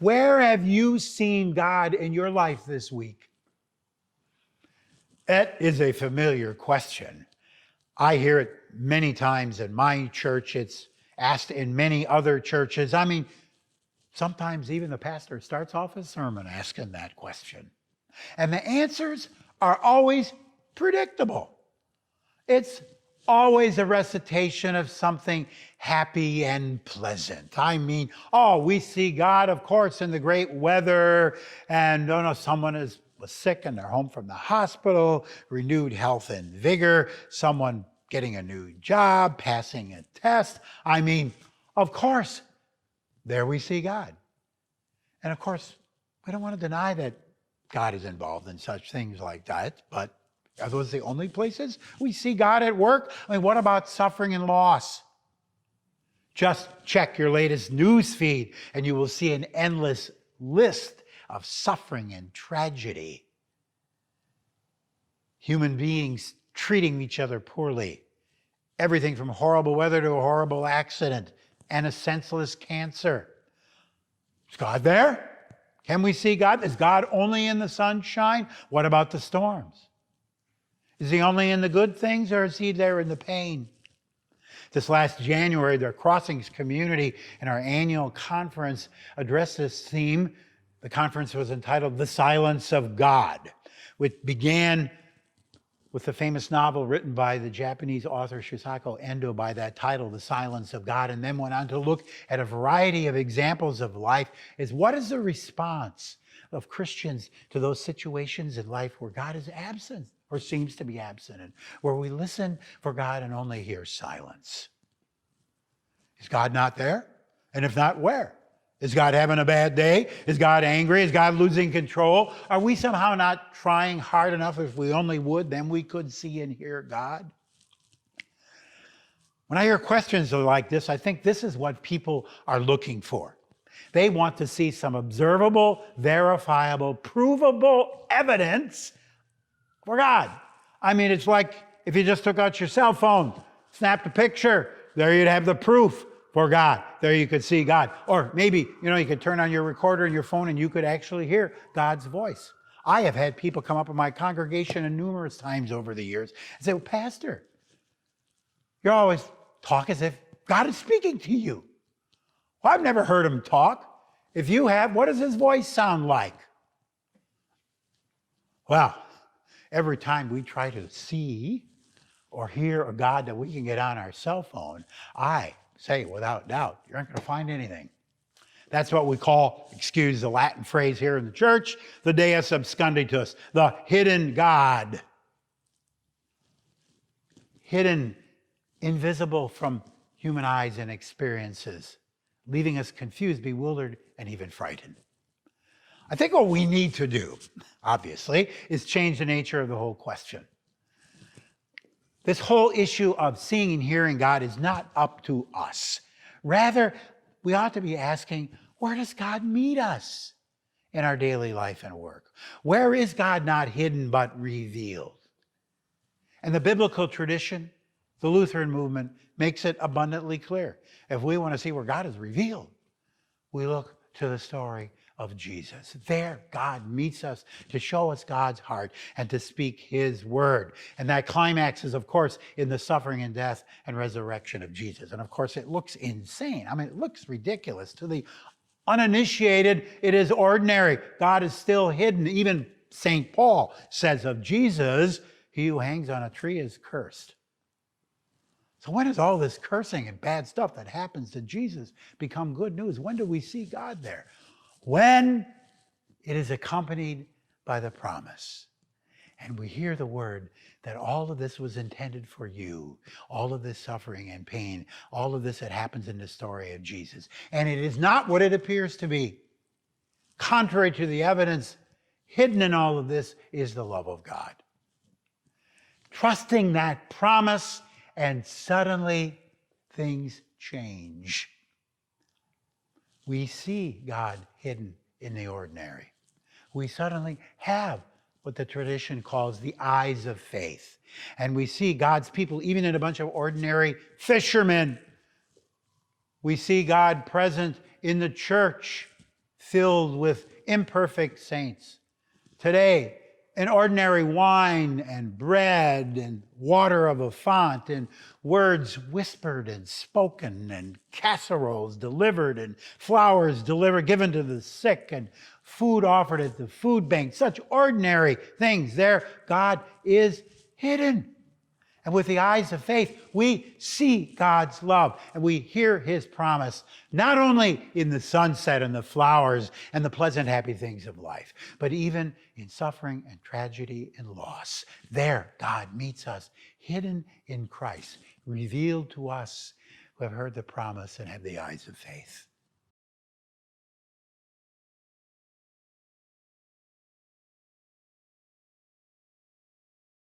Where have you seen God in your life this week? That is a familiar question. I hear it many times in my church. It's asked in many other churches. I mean, sometimes even the pastor starts off his sermon asking that question. And the answers are always predictable. It's always a recitation of something happy and pleasant. I mean, we see God, of course, in the great weather, and someone was sick and they're home from the hospital, renewed health and vigor, someone getting a new job, passing a test. I mean, of course, there we see God. And of course, we don't want to deny that God is involved in such things like that, but are those the only places we see God at work? I mean, what about suffering and loss? Just check your latest news feed and you will see an endless list of suffering and tragedy. Human beings treating each other poorly. Everything from horrible weather to a horrible accident and a senseless cancer. Is God there? Can we see God? Is God only in the sunshine? What about the storms? Is he only in the good things, or is he there in the pain? This last January, the Crossings community in our annual conference addressed this theme. The conference was entitled The Silence of God, which began with the famous novel written by the Japanese author Shusaku Endo by that title, The Silence of God, and then went on to look at a variety of examples of life as what is the response of Christians to those situations in life where God is absent or seems to be absent, and where we listen for God and only hear silence. Is God not there? And if not, where? Is God having a bad day? Is God angry? Is God losing control? Are we somehow not trying hard enough? If we only would, then we could see and hear God. When I hear questions like this, I think this is what people are looking for. They want to see some observable, verifiable, provable evidence for God. I mean, it's like if you just took out your cell phone, snapped a picture, there you'd have the proof for God. There you could see God. Or maybe, you could turn on your recorder in your phone and you could actually hear God's voice. I have had people come up in my congregation numerous times over the years and say, well, Pastor, you always talk as if God is speaking to you. Well, I've never heard him talk. If you have, what does his voice sound like? Well, every time we try to see or hear a God that we can get on our cell phone, I say without doubt, you're not going to find anything. That's what we call, excuse the Latin phrase here in the church, the Deus absconditus, the hidden God. Hidden, invisible from human eyes and experiences, leaving us confused, bewildered, and even frightened. I think what we need to do, obviously, is change the nature of the whole question. This whole issue of seeing and hearing God is not up to us. Rather, we ought to be asking, where does God meet us in our daily life and work? Where is God not hidden but revealed? And the biblical tradition, the Lutheran movement, makes it abundantly clear. If we want to see where God is revealed, we look to the story of Jesus. There, God meets us to show us God's heart and to speak his word. And that climax is, of course, in the suffering and death and resurrection of Jesus. And of course, it looks insane. I mean, it looks ridiculous. To the uninitiated, it is ordinary. God is still hidden. Even St. Paul says of Jesus, he who hangs on a tree is cursed. So when does all this cursing and bad stuff that happens to Jesus become good news? When do we see God there? When it is accompanied by the promise. And we hear the word that all of this was intended for you. All of this suffering and pain. All of this that happens in the story of Jesus. And it is not what it appears to be. Contrary to the evidence, hidden in all of this is the love of God. Trusting that promise, and suddenly things change. We see God hidden in the ordinary. We suddenly have what the tradition calls the eyes of faith. And we see God's people, even in a bunch of ordinary fishermen. We see God present in the church filled with imperfect saints. Today, in ordinary wine and bread and water of a font and words whispered and spoken and casseroles delivered and flowers delivered, given to the sick and food offered at the food bank. Such ordinary things. There, God is hidden. And with the eyes of faith, we see God's love and we hear his promise, not only in the sunset and the flowers and the pleasant, happy things of life, but even in suffering and tragedy and loss. There, God meets us, hidden in Christ, revealed to us who have heard the promise and have the eyes of faith.